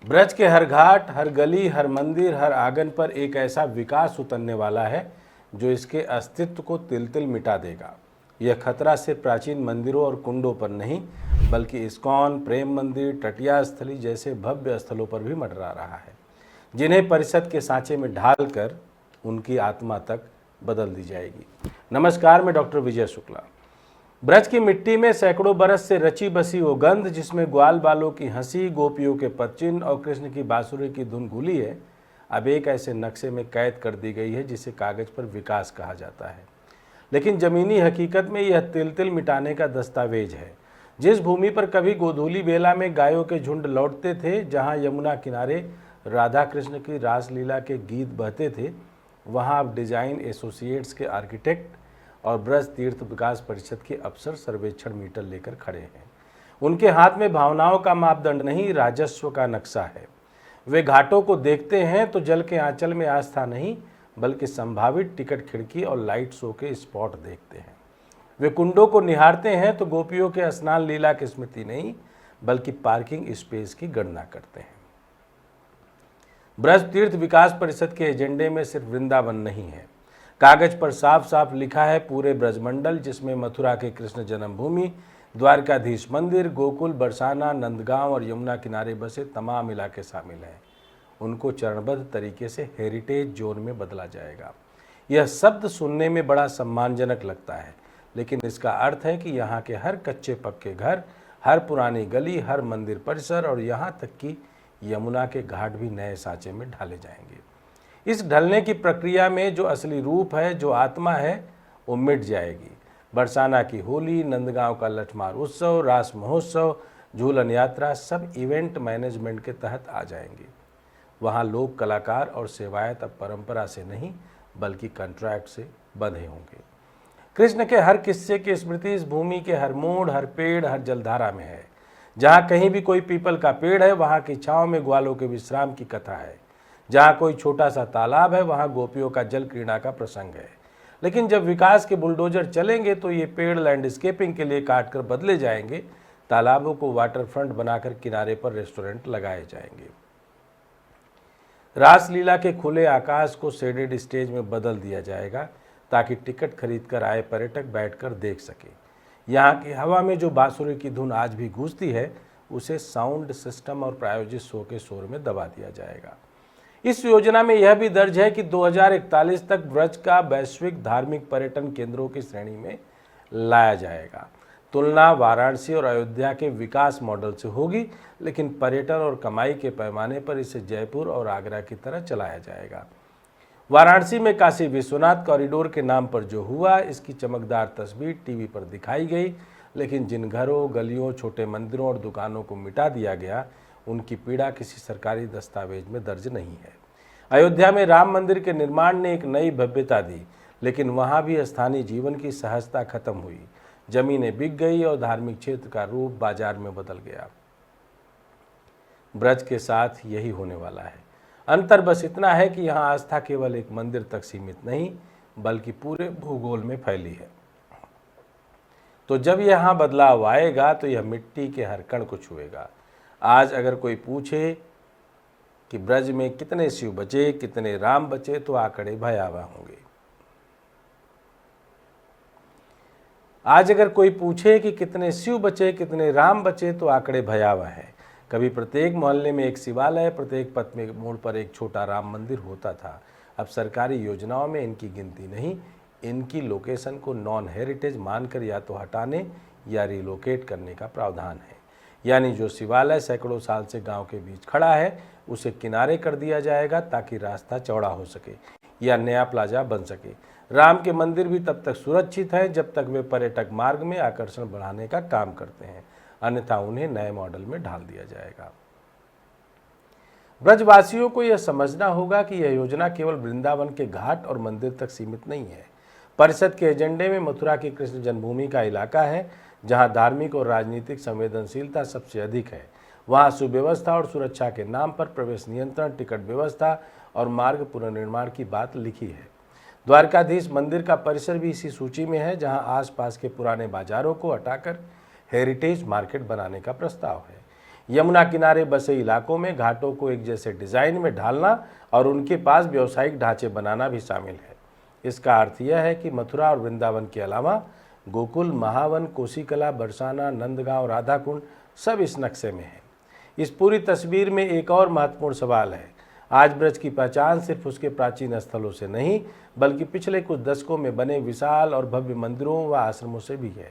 ब्रज के हर घाट, हर गली, हर मंदिर, हर आंगन पर एक ऐसा विकास उतरने वाला है जो इसके अस्तित्व को तिल तिल मिटा देगा। यह खतरा सिर्फ प्राचीन मंदिरों और कुंडों पर नहीं, बल्कि इस्कॉन, प्रेम मंदिर, तटिया स्थली जैसे भव्य स्थलों पर भी मंडरा रहा है, जिन्हें परिषद के सांचे में ढालकर उनकी आत्मा तक बदल दी जाएगी। नमस्कार, मैं डॉक्टर विजय शुक्ला। ब्रज की मिट्टी में सैकड़ों बरस से रची बसी वो गंध, जिसमें ग्वाल बालों की हंसी, गोपियों के पदचिन्ह और कृष्ण की बांसुरी की धुन घुली है, अब एक ऐसे नक्शे में कैद कर दी गई है जिसे कागज पर विकास कहा जाता है, लेकिन जमीनी हकीकत में यह तिल तिल मिटाने का दस्तावेज है। जिस भूमि पर कभी गोधूली बेला में गायों के झुंड लौटते थे, जहाँ यमुना किनारे राधा कृष्ण की रासलीला के गीत बहते थे, वहाँ अब डिजाइन एसोसिएट्स के आर्किटेक्ट और ब्रज तीर्थ विकास परिषद के अफसर सर्वेक्षण मीटर लेकर खड़े हैं। उनके हाथ में भावनाओं का मापदंड नहीं, राजस्व का नक्शा है। वे घाटों को देखते हैं तो जल के आंचल में आस्था नहीं, बल्कि संभावित टिकट खिड़की और लाइट शो के स्पॉट देखते हैं। वे कुंडों को निहारते हैं तो गोपियों के स्नान लीला की स्मृति नहीं, बल्कि पार्किंग स्पेस की गणना करते हैं। ब्रज तीर्थ विकास परिषद के एजेंडे में सिर्फ वृंदावन नहीं है, कागज पर साफ साफ लिखा है पूरे ब्रजमंडल, जिसमें मथुरा के कृष्ण जन्मभूमि, द्वारकाधीश मंदिर, गोकुल, बरसाना, नंदगांव और यमुना किनारे बसे तमाम इलाके शामिल हैं। उनको चरणबद्ध तरीके से हेरिटेज जोन में बदला जाएगा। यह शब्द सुनने में बड़ा सम्मानजनक लगता है, लेकिन इसका अर्थ है कि यहाँ के हर कच्चे पक्के घर, हर पुरानी गली, हर मंदिर परिसर और यहाँ तक कि यमुना के घाट भी नए सांचे में ढाले जाएंगे। इस ढलने की प्रक्रिया में जो असली रूप है, जो आत्मा है, वो मिट जाएगी। बरसाना की होली, नंदगांव का लठमार उत्सव, रास महोत्सव, झूलन यात्रा सब इवेंट मैनेजमेंट के तहत आ जाएंगे। वहाँ लोक कलाकार और सेवायत अब परंपरा से नहीं, बल्कि कॉन्ट्रैक्ट से बंधे होंगे। कृष्ण के हर किस्से की स्मृति इस भूमि के हर मोड़, हर पेड़, हर जलधारा में है। जहाँ कहीं भी कोई पीपल का पेड़ है, वहाँ की छाँव में ग्वालों के विश्राम की कथा है। जहाँ कोई छोटा सा तालाब है, वहाँ गोपियों का जल क्रीड़ा का प्रसंग है। लेकिन जब विकास के बुलडोजर चलेंगे तो ये पेड़ लैंडस्केपिंग के लिए काटकर बदले जाएंगे, तालाबों को वाटर फ्रंट बनाकर किनारे पर रेस्टोरेंट लगाए जाएंगे। रासलीला के खुले आकाश को शेडेड स्टेज में बदल दिया जाएगा, ताकि टिकट खरीदकर आए पर्यटक बैठकर देख सके। यहाँ की हवा में जो बांसुरी की धुन आज भी गूंजती है, उसे साउंड सिस्टम और प्रायोजित शो के शोर में दबा दिया जाएगा। इस योजना में यह भी दर्ज है कि 2041 तक ब्रज का वैश्विक धार्मिक पर्यटन केंद्रों की श्रेणी में लाया जाएगा। तुलना वाराणसी और अयोध्या के विकास मॉडल से होगी, लेकिन पर्यटन और कमाई के पैमाने पर इसे जयपुर और आगरा की तरह चलाया जाएगा। वाराणसी में काशी विश्वनाथ कॉरिडोर के नाम पर जो हुआ, इसकी चमकदार तस्वीर टीवी पर दिखाई गई, लेकिन जिन घरों, गलियों, छोटे मंदिरों और दुकानों को मिटा दिया गया, उनकी पीड़ा किसी सरकारी दस्तावेज में दर्ज नहीं है। अयोध्या में राम मंदिर के निर्माण ने एक नई भव्यता दी, लेकिन वहाँ भी स्थानीय जीवन की सहजता खत्म हुई। जमीनें बिक गई और धार्मिक क्षेत्र का रूप बाजार में बदल गया। ब्रज के साथ यही होने वाला है। अंतर बस इतना है कि यहाँ आस्था केवल एक मंदिर तक सीमित नहीं, बल्कि पूरे भूगोल में फैली है। तो जब यहाँ बदलाव आएगा तो यह मिट्टी के हर कण को छुएगा। आज अगर कोई पूछे कि ब्रज में कितने शिव बचे, कितने राम बचे, तो आंकड़े भयावह होंगे। आज अगर कोई पूछे कि कितने शिव बचे, कितने राम बचे, तो आंकड़े भयावह हैं। कभी प्रत्येक मोहल्ले में एक शिवालय, प्रत्येक पथ में मोड़ पर एक छोटा राम मंदिर होता था। अब सरकारी योजनाओं में इनकी गिनती नहीं, इनकी लोकेशन को नॉन हेरिटेज मानकर या तो हटाने या रिलोकेट करने का प्रावधान है। यानी जो शिवालय सैकड़ों साल से गांव के बीच खड़ा है, उसे किनारे कर दिया जाएगा ताकि रास्ता चौड़ा हो सके या नया प्लाजा बन सके। राम के मंदिर भी तब तक सुरक्षित हैं जब तक वे पर्यटक मार्ग में आकर्षण बढ़ाने का काम करते हैं, अन्यथा उन्हें नए मॉडल में ढाल दिया जाएगा। ब्रजवासियों को यह समझना होगा कि यह योजना केवल वृंदावन के घाट और मंदिर तक सीमित नहीं है। परिषद के एजेंडे में मथुरा की कृष्ण जन्मभूमि का इलाका है, जहां धार्मिक और राजनीतिक संवेदनशीलता सबसे अधिक है। वहां सुव्यवस्था और सुरक्षा के नाम पर प्रवेश नियंत्रण, टिकट व्यवस्था और मार्ग पुनर्निर्माण की बात लिखी है। द्वारकाधीश मंदिर का परिसर भी इसी सूची में है, जहां आसपास के पुराने बाजारों को हटाकर हेरिटेज मार्केट बनाने का प्रस्ताव है। यमुना किनारे बसे इलाकों में घाटों को एक जैसे डिजाइन में ढालना और उनके पास व्यावसायिक ढांचे बनाना भी शामिल है। इसका अर्थ यह है कि मथुरा और वृंदावन के अलावा गोकुल, महावन, कोसीकला, बरसाना, नंदगांव, राधाकुंड सब इस नक्शे में है। इस पूरी तस्वीर में एक और महत्वपूर्ण सवाल है। आज ब्रज की पहचान सिर्फ उसके प्राचीन स्थलों से नहीं, बल्कि पिछले कुछ दशकों में बने विशाल और भव्य मंदिरों व आश्रमों से भी है।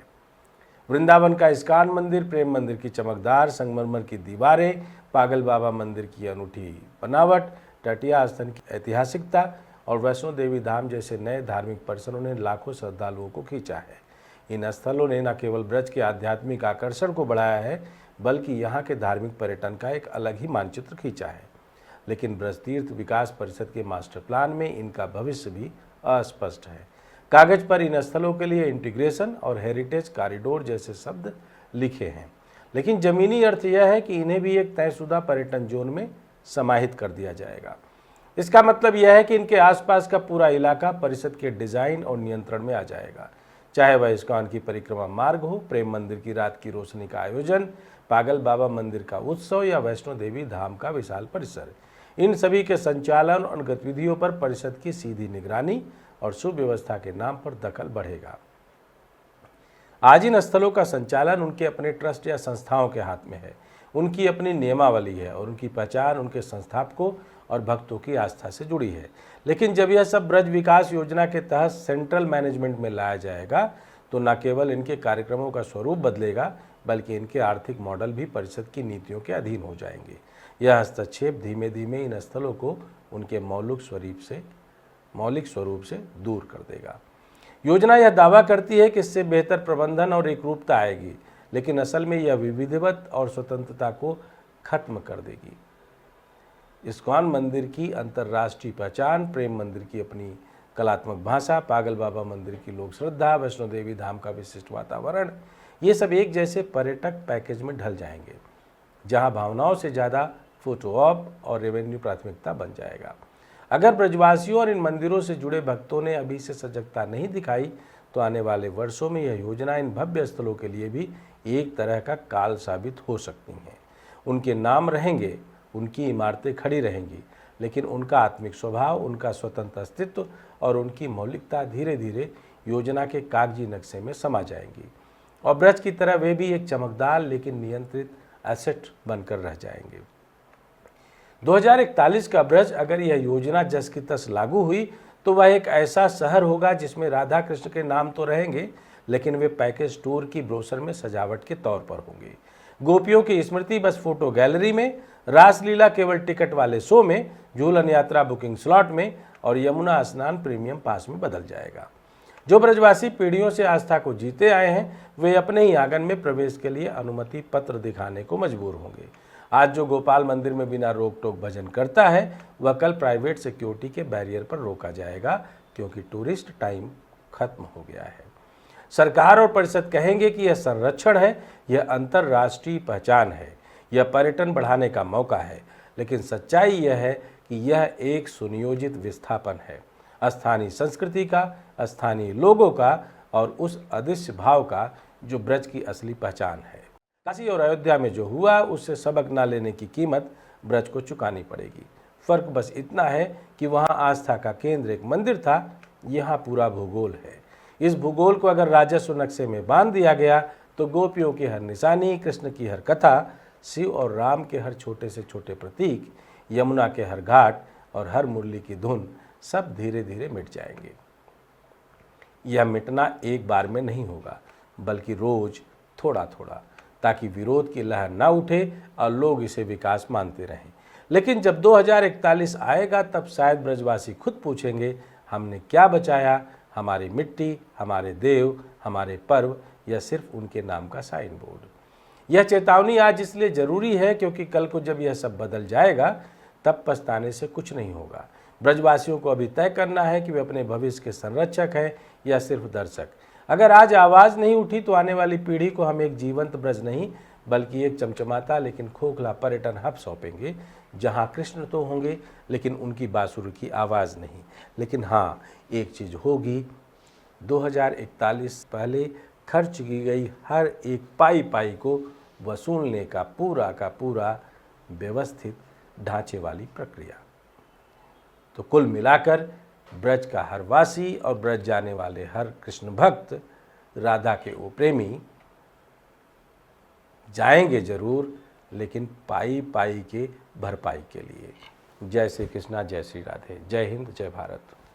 वृंदावन का इस्कॉन मंदिर, प्रेम मंदिर की चमकदार संगमरमर की दीवारें, पागल बाबा मंदिर की अनूठी बनावट, टटिया स्थल की ऐतिहासिकता और वैष्णो देवी धाम जैसे नए धार्मिक परिसरों ने लाखों श्रद्धालुओं को खींचा है। इन स्थलों ने न केवल ब्रज के आध्यात्मिक आकर्षण को बढ़ाया है, बल्कि यहाँ के धार्मिक पर्यटन का एक अलग ही मानचित्र खींचा है। लेकिन ब्रज तीर्थ विकास परिषद के मास्टर प्लान में इनका भविष्य भी अस्पष्ट है। कागज पर इन स्थलों के लिए इंटीग्रेशन और हेरिटेज कॉरिडोर जैसे शब्द लिखे हैं, लेकिन जमीनी अर्थ यह है कि इन्हें भी एक तयशुदा पर्यटन जोन में समाहित कर दिया जाएगा। इसका मतलब यह है कि इनके आसपास का पूरा इलाका परिषद के डिजाइन और नियंत्रण में आ जाएगा, चाहे वह इस्कॉन की परिक्रमा मार्ग हो, प्रेम मंदिर की रात की रोशनी का आयोजन, पागल बाबा मंदिर का उत्सव या वैष्णो देवी धाम का विशाल परिसर। इन सभी के संचालन और गतिविधियों पर परिषद की सीधी निगरानी और सुव्यवस्था के नाम पर दखल बढ़ेगा। आज इन स्थलों का संचालन उनके अपने ट्रस्ट या संस्थाओं के हाथ में है। उनकी अपनी नियमावली है और उनकी पहचान उनके संस्थापकों और भक्तों की आस्था से जुड़ी है। लेकिन जब यह सब ब्रज विकास योजना के तहत सेंट्रल मैनेजमेंट में लाया जाएगा, तो न केवल इनके कार्यक्रमों का स्वरूप बदलेगा, बल्कि इनके आर्थिक मॉडल भी परिषद की नीतियों के अधीन हो जाएंगे। यह हस्तक्षेप धीमे धीमे इन स्थलों को उनके मौलिक स्वरूप से दूर कर देगा। योजना यह दावा करती है कि इससे बेहतर प्रबंधन और एकरूपता आएगी, लेकिन असल में यह विविधता और स्वतंत्रता को खत्म कर देगी। इस्कॉन मंदिर की अंतर्राष्ट्रीय पहचान, प्रेम मंदिर की अपनी कलात्मक भाषा, पागल बाबा मंदिर की लोक श्रद्धा, वैष्णो देवी धाम का विशिष्ट वातावरण, ये सब एक जैसे पर्यटक पैकेज में ढल जाएंगे, जहां भावनाओं से ज़्यादा फोटो ऑप और रेवेन्यू प्राथमिकता बन जाएगा। अगर ब्रजवासियों और इन मंदिरों से जुड़े भक्तों ने अभी से सजगता नहीं दिखाई, तो आने वाले वर्षों में यह योजना इन भव्य स्थलों के लिए भी एक तरह का काल साबित हो सकती हैं। उनके नाम रहेंगे, उनकी इमारतें खड़ी रहेंगी, लेकिन उनका आत्मिक स्वभाव, उनका स्वतंत्र अस्तित्व और उनकी मौलिकता धीरे धीरे योजना के कागजी नक्शे में समा जाएंगी और ब्रज की तरह वे भी एक चमकदार लेकिन नियंत्रित एसेट बनकर रह जाएंगे। 2041 का ब्रज, अगर यह योजना जस की तस लागू हुई, तो वह एक ऐसा शहर होगा जिसमें राधा कृष्ण के नाम तो रहेंगे, लेकिन वे पैकेज टूर की ब्रोशर में सजावट के तौर पर होंगे। गोपियों की स्मृति बस फोटो गैलरी में, रासलीला केवल टिकट वाले शो में, झूलन यात्रा बुकिंग स्लॉट में और यमुना स्नान प्रीमियम पास में बदल जाएगा। जो ब्रजवासी पीढ़ियों से आस्था को जीते आए हैं, वे अपने ही आंगन में प्रवेश के लिए अनुमति पत्र दिखाने को मजबूर होंगे। आज जो गोपाल मंदिर में बिना रोक टोक भजन करता है, वह कल प्राइवेट सिक्योरिटी के बैरियर पर रोका जाएगा, क्योंकि टूरिस्ट टाइम खत्म हो गया है। सरकार और परिषद कहेंगे कि यह संरक्षण है, यह अंतर्राष्ट्रीय पहचान है, यह पर्यटन बढ़ाने का मौका है, लेकिन सच्चाई यह है कि यह एक सुनियोजित विस्थापन है, स्थानीय संस्कृति का, स्थानीय लोगों का और उस अदृश्य भाव का जो ब्रज की असली पहचान है। काशी और अयोध्या में जो हुआ, उससे सबक न लेने की कीमत ब्रज को चुकानी पड़ेगी। फर्क बस इतना है कि वहाँ आस्था का केंद्र एक मंदिर था, यहाँ पूरा भूगोल है। इस भूगोल को अगर राजस्व नक्शे में बांध दिया गया, तो गोपियों की हर निशानी, कृष्ण की हर कथा, शिव और राम के हर छोटे से छोटे प्रतीक, यमुना के हर घाट और हर मुरली की धुन सब धीरे धीरे मिट जाएंगे। यह मिटना एक बार में नहीं होगा, बल्कि रोज थोड़ा थोड़ा, ताकि विरोध की लहर ना उठे और लोग इसे विकास मानते रहें। लेकिन जब 2041 आएगा, तब शायद ब्रजवासी खुद पूछेंगे, हमने क्या बचाया? हमारी मिट्टी, हमारे देव, हमारे पर्व, या सिर्फ उनके नाम का साइन बोर्ड? यह चेतावनी आज इसलिए जरूरी है क्योंकि कल को जब यह सब बदल जाएगा, तब पछताने से कुछ नहीं होगा। ब्रजवासियों को अभी तय करना है कि वे अपने भविष्य के संरक्षक हैं या सिर्फ दर्शक। अगर आज आवाज़ नहीं उठी, तो आने वाली पीढ़ी को हम एक जीवंत ब्रज नहीं, बल्कि एक चमचमाता लेकिन खोखला पर्यटन हब सौंपेंगे, जहां कृष्ण तो होंगे, लेकिन उनकी बांसुरी की आवाज़ नहीं। लेकिन हाँ, एक चीज़ होगी, 2041 पहले खर्च की गई हर एक पाई पाई को वसूलने का पूरा व्यवस्थित ढांचे वाली प्रक्रिया। तो कुल मिलाकर ब्रज का हर वासी और ब्रज जाने वाले हर कृष्ण भक्त राधा के वो प्रेमी जाएंगे जरूर, लेकिन पाई पाई के भरपाई के लिए। जय श्री कृष्णा, जय श्री राधे, जय हिंद, जय भारत।